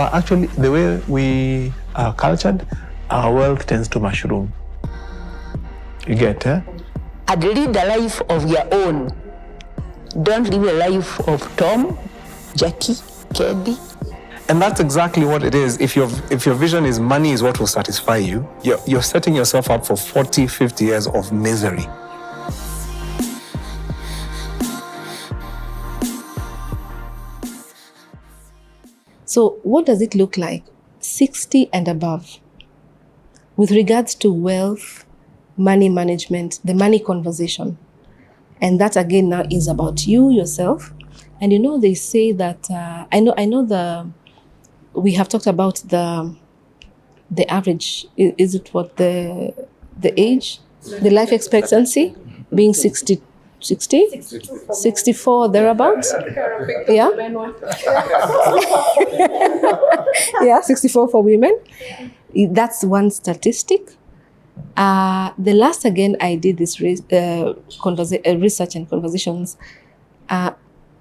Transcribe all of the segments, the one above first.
actually, the way we are cultured, our wealth tends to mushroom. You get, eh? And lead a life of your own. Don't live a life of Tom, Jackie, Kendi. And that's exactly what it is. If your vision is money is what will satisfy you, you're setting yourself up for 40, 50 years of misery. So what does it look like 60 and above with regards to wealth, money management, the money conversation? And that again now is about you, yourself. And you know, they say that, we have talked about the average, is it what, the age, the life expectancy being 60, 64, thereabouts. Yeah. Yeah, 64 for women. That's one statistic. The last again I did this research and conversations.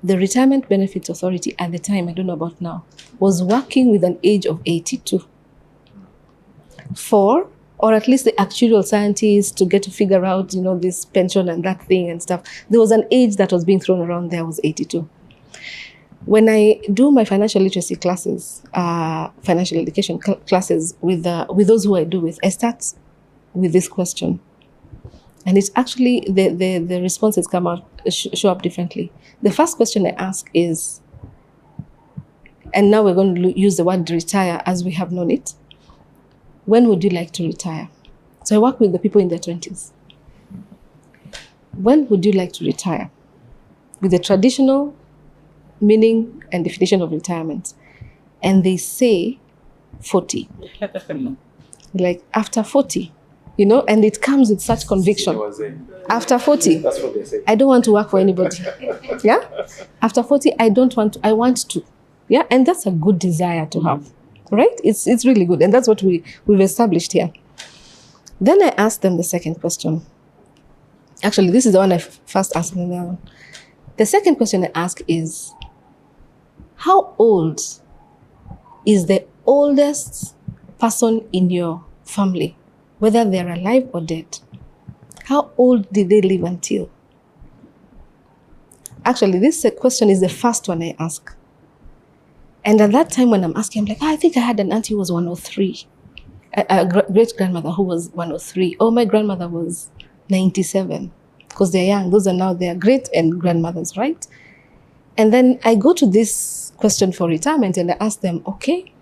The Retirement Benefits Authority at the time, I don't know about now, was working with an age of 82 or at least the actuarial scientists to get to figure out, you know, this pension and that thing and stuff. There was an age that was being thrown around there was 82. When I do my financial literacy classes, financial education classes with those who I do with, I start with this question. And it's actually, the responses come out, show up differently. The first question I ask is, and now we're going to use the word retire as we have known it. When would you like to retire? So I work with the people in their 20s. When would you like to retire? With the traditional meaning and definition of retirement. And they say 40. Like after 40, you know, and it comes with such conviction. After 40, that's what they say. I don't want to work for anybody. Yeah? After 40, I want to. Yeah? And that's a good desire to have. Right? It's really good. And that's what we've established here. Then I asked them the second question. Actually, this is the one I first asked them now. The second question I ask is, how old is the oldest person in your family, whether they're alive or dead? How old did they live until? Actually, this question is the first one I ask. And at that time when I'm asking, I'm like, I think I had an auntie who was 103. A great-grandmother who was 103. Oh, my grandmother was 97. Because they're young. Those are now their great and grandmothers, right? And then I go to this question for retirement and I ask them, okay,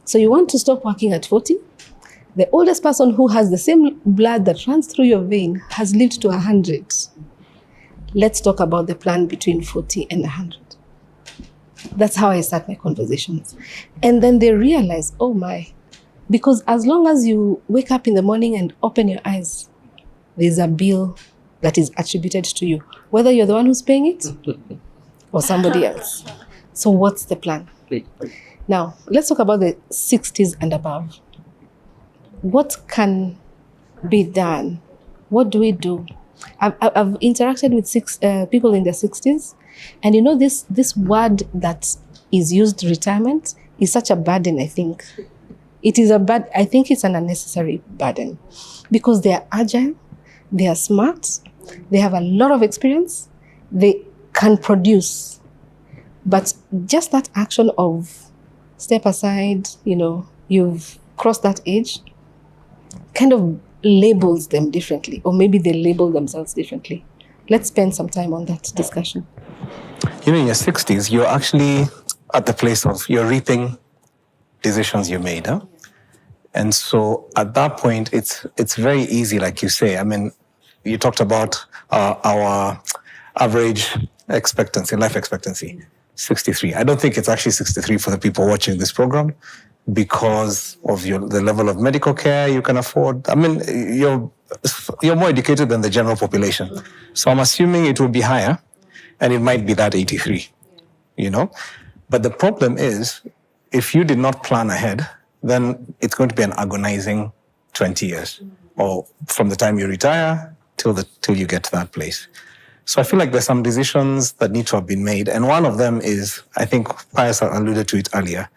so you want to stop working at 40? The oldest person who has the same blood that runs through your vein has lived to 100. Let's talk about the plan between 40 and 100. That's how I start my conversations. And then they realize, oh my, because as long as you wake up in the morning and open your eyes, there's a bill that is attributed to you, whether you're the one who's paying it or somebody else. So what's the plan? Now, let's talk about the 60s and above. What can be done? What do we do? I've interacted with people in their 60s. And you know, this word that is used, retirement, is such a burden, I think. I think it's an unnecessary burden because they are agile, they are smart, they have a lot of experience, they can produce. But just that action of step aside, you know, you've crossed that age, kind of labels them differently, or maybe they label themselves differently. Let's spend some time on that discussion. You know, in your 60s, you're actually at the place of you're reaping decisions you made, huh? And so at that point, it's very easy, like you say. I mean, you talked about our average expectancy, life expectancy, 63. I don't think it's actually 63 for the people watching this program because of the level of medical care you can afford. I mean, you're more educated than the general population. So I'm assuming it will be higher, and it might be that 83, you know? But the problem is, if you did not plan ahead, then it's going to be an agonizing 20 years, or from the time you retire till you get to that place. So I feel like there's some decisions that need to have been made. And one of them is, I think Pius alluded to it earlier,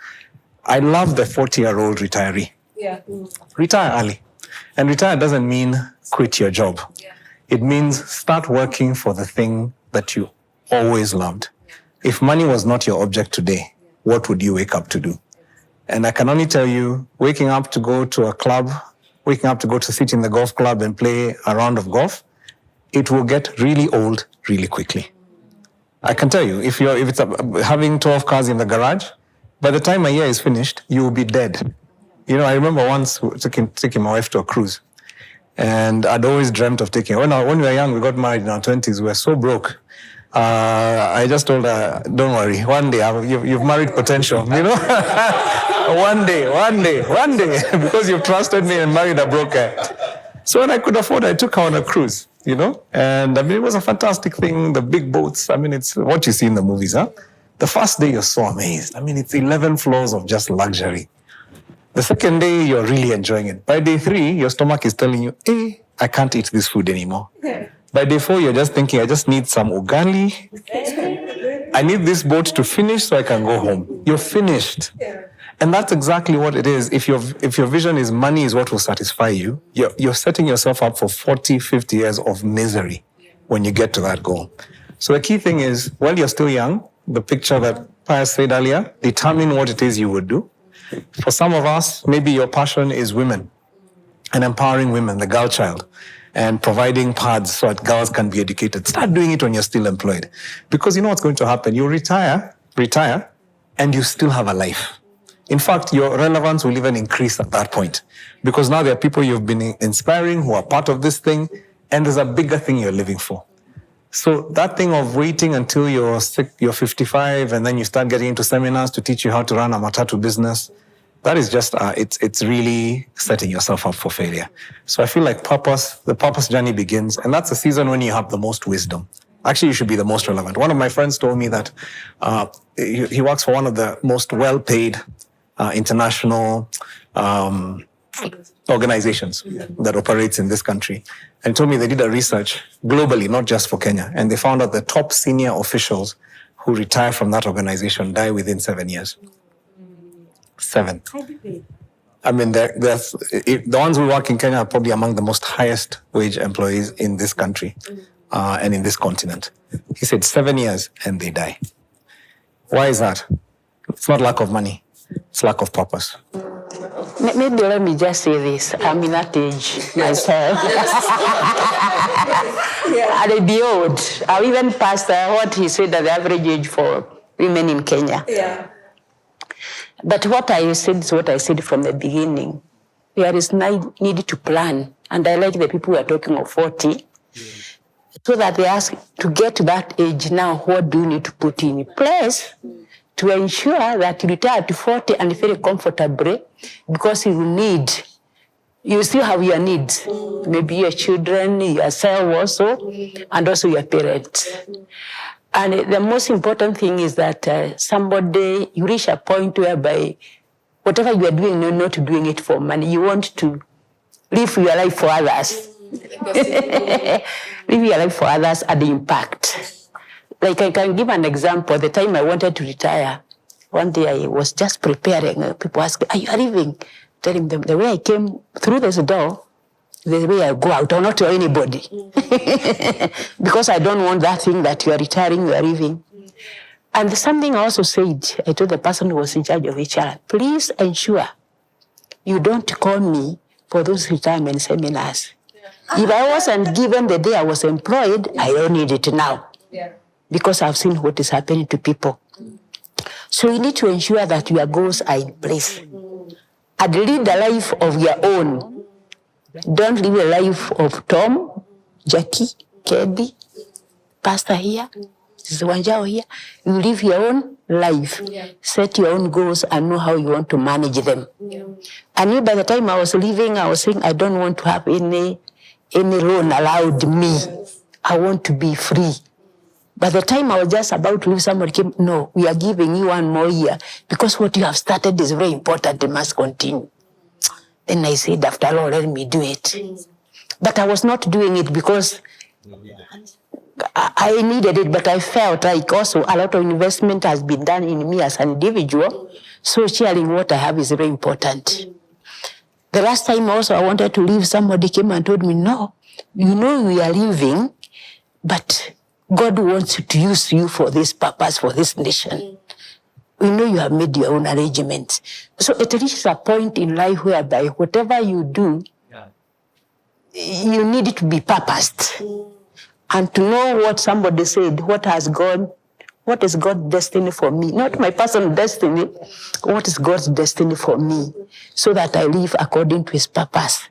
I love the 40-year-old retiree. Yeah. Retire early. And retire doesn't mean quit your job. Yeah. It means start working for the thing that you always loved. If money was not your object today, what would you wake up to do? And I can only tell you, waking up to go to a club, waking up to go to sit in the golf club and play a round of golf, it will get really old really quickly. I can tell you, if it's having 12 cars in the garage, by the time a year is finished, you will be dead. You know, I remember once taking my wife to a cruise, and I'd always dreamt of taking her. When we were young, we got married in our 20s, we were so broke. I just told her, don't worry, one day you've married potential, you know? one day, because you've trusted me and married a broker. So when I could afford, I took her on a cruise, you know? And I mean, it was a fantastic thing, the big boats. I mean, it's what you see in the movies, huh? The first day, you're so amazed. I mean, it's 11 floors of just luxury. The second day, you're really enjoying it. By day 3, your stomach is telling you, hey, I can't eat this food anymore. Yeah. By day 4, you're just thinking, I just need some ugali. I need this boat to finish so I can go home. You're finished. Yeah. And that's exactly what it is. If your vision is money is what will satisfy you, you're setting yourself up for 40, 50 years of misery when you get to that goal. So the key thing is, while you're still young, the picture that Pius said earlier, determine what it is you would do. For some of us, maybe your passion is women and empowering women, the girl child, and providing paths so that girls can be educated. Start doing it when you're still employed. Because you know what's going to happen? You retire, and you still have a life. In fact, your relevance will even increase at that point. Because now there are people you've been inspiring who are part of this thing, and there's a bigger thing you're living for. So that thing of waiting until you're 55, and then you start getting into seminars to teach you how to run a matatu business, that is just, it's really setting yourself up for failure. So I feel like the purpose journey begins, and that's a season when you have the most wisdom. Actually, you should be the most relevant. One of my friends told me that he works for one of the most well-paid international organizations that operates in this country. And told me they did a research globally, not just for Kenya. And they found out the top senior officials who retire from that organization die within 7 years. 7. I mean, the ones who work in Kenya are probably among the most highest wage employees in this country and in this continent. He said 7 years and they die. Why is that? It's not lack of money. It's lack of purpose. Maybe let me just say this. I'm in that age myself. At a beyond, I've even passed what he said that the average age for women in Kenya. Yeah. But what I said is what I said from the beginning. There is need to plan. And I like the people who are talking of 40. So that they ask, to get to that age now, what do you need to put in place to ensure that you retire to 40 and very comfortably, because you still have your needs. Maybe your children, yourself also, and also your parents. And the most important thing is that someday you reach a point whereby whatever you are doing, you're not doing it for money. You want to live your life for others. Live your life for others and the impact. Like I can give an example. The time I wanted to retire, one day I was just preparing. People ask, are you leaving? Telling them the way I came through this door, the way I go out, or not to anybody. Because I don't want that thing that you are retiring, you are leaving. And something I also said, I told the person who was in charge of HR, please ensure you don't call me for those retirement seminars. If I wasn't given the day I was employed, I don't need it now. Yeah. Because I've seen what is happening to people. So you need to ensure that your goals are in place. And lead a life of your own. Don't live a life of Tom, Jackie, Kendi, Pastor here, Wanjau here. You live your own life. Yeah. Set your own goals and know how you want to manage them. Yeah. And by the time I was leaving, I was saying, I don't want to have any loan allowed me. I want to be free. By the time I was just about to leave, somebody came, no, we are giving you 1 more year because what you have started is very important, it must continue. Then I said, after all, let me do it. But I was not doing it because I needed it, but I felt like also a lot of investment has been done in me as an individual. So sharing what I have is very important. The last time also I wanted to leave, somebody came and told me, no, you know we are leaving, but God wants to use you for this purpose, for this nation. We know you have made your own arrangements. So it reaches a point in life whereby whatever you do, you need it to be purposed. And to know what somebody said, what is God's destiny for me? Not my personal destiny, what is God's destiny for me? So that I live according to his purpose.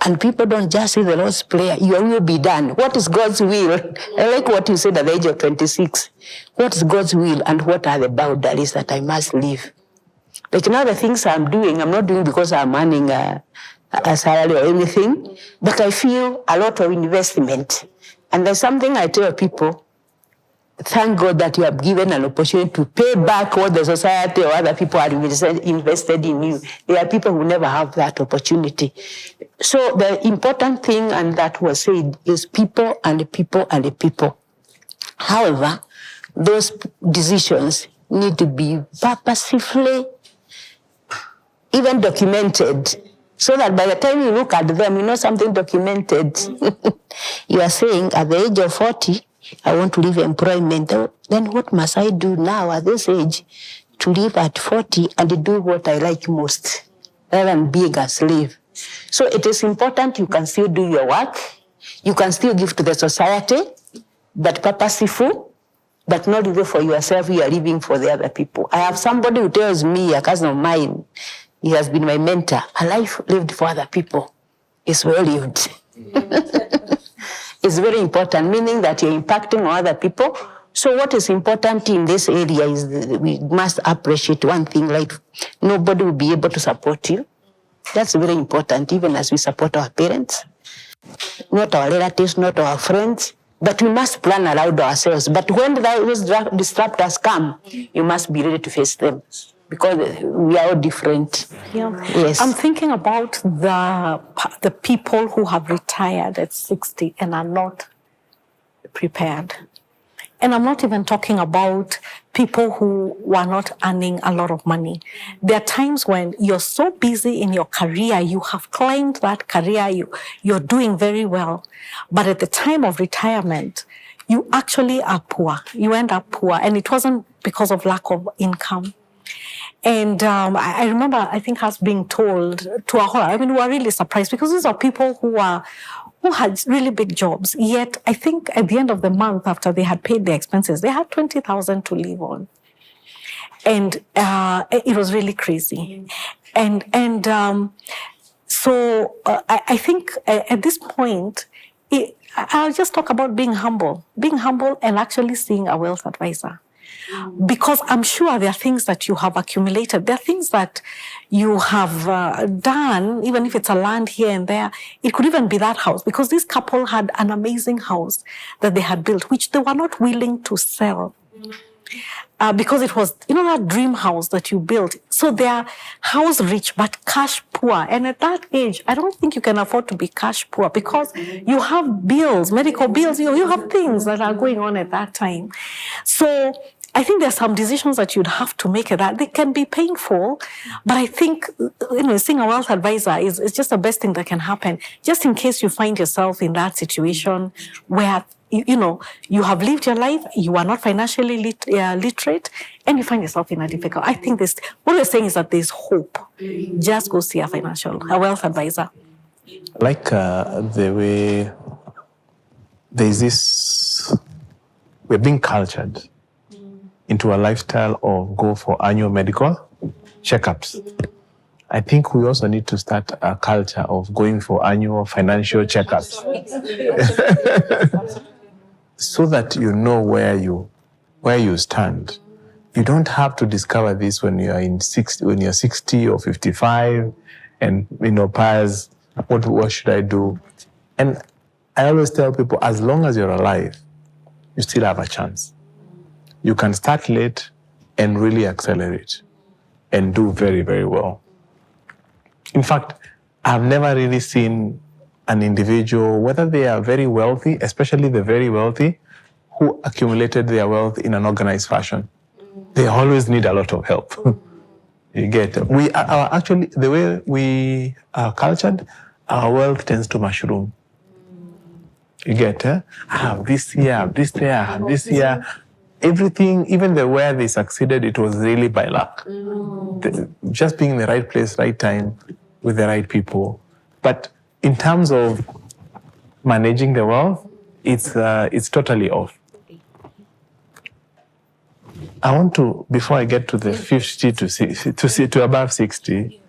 And people don't just say the Lord's Prayer, your will be done. What is God's will? I like what you said at the age of 26. What is God's will and what are the boundaries that I must live? Like now the things I'm doing, I'm not doing because I'm earning a salary or anything, but I feel a lot of investment. And there's something I tell people, thank God that you have given an opportunity to pay back what the society or other people have invested in you. There are people who never have that opportunity. So the important thing, and that was said, is people and the people and the people. However, those decisions need to be purposefully even documented, so that by the time you look at them, you know something documented. You are saying at the age of 40, I want to leave employment. Then what must I do now at this age to live at 40 and do what I like most, rather than being a slave? So it is important you can still do your work. You can still give to the society, but purposeful, but not even for yourself. You are living for the other people. I have somebody who tells me, a cousin of mine, he has been my mentor. A life lived for other people is well lived. It's very important, meaning that you're impacting on other people. So what is important in this area is we must appreciate one thing, like nobody will be able to support you. That's very important, even as we support our parents, not our relatives, not our friends, but we must plan around ourselves. But when those disruptors come, you must be ready to face them, because we are all different. Yeah. Yes. I'm thinking about the people who have retired at 60 and are not prepared. And I'm not even talking about people who were not earning a lot of money. There are times when you're so busy in your career, you have climbed that career, you're doing very well. But at the time of retirement, you actually are poor. You end up poor. And it wasn't because of lack of income. And I remember, I think, us being told to our horror, I mean, we were really surprised, because these are people who had really big jobs. Yet, I think at the end of the month, after they had paid their expenses, they had 20,000 to live on. And it was really crazy. So I think at this point, I'll just talk about being humble and actually seeing a wealth advisor. Because I'm sure there are things that you have accumulated. There are things that you have done, even if it's a land here and there. It could even be that house, because this couple had an amazing house that they had built, which they were not willing to sell. Because it was, that dream house that you built. So they are house rich, but cash poor. And at that age, I don't think you can afford to be cash poor, because you have bills, medical bills, you have things that are going on at that time. So I think there are some decisions that you'd have to make that they can be painful, but I think, seeing a wealth advisor is just the best thing that can happen, just in case you find yourself in that situation where, you have lived your life, you are not financially literate, and you find yourself in a difficult. I think what we're saying is that there's hope. Just go see a wealth advisor. Like the way there's this, we're being cultured into a lifestyle of go for annual medical checkups. I think we also need to start a culture of going for annual financial checkups. So that you know where you stand. You don't have to discover this when you're 60 or 55 and Pius, what should I do? And I always tell people, as long as you're alive, you still have a chance. You can start late and really accelerate and do very, very well. In fact, I've never really seen an individual, whether they are very wealthy, especially the very wealthy, who accumulated their wealth in an organized fashion. They always need a lot of help. You get actually the way we are cultured, our wealth tends to mushroom. You get I have this here, I have this there, I have this here. Everything, even the where they succeeded, it was really by luck. Just being in the right place, right time, with the right people. But in terms of managing the wealth, it's totally off. I want to, before I get to the 50 to 60, to above 60,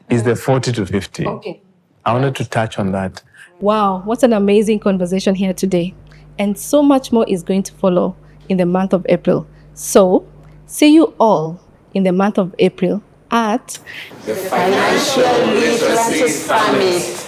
is the 40 to 50. Okay. I wanted to touch on that. Wow, what an amazing conversation here today. And so much more is going to follow in the month of April. So, see you all in the month of April at the Financial Literacy Summit.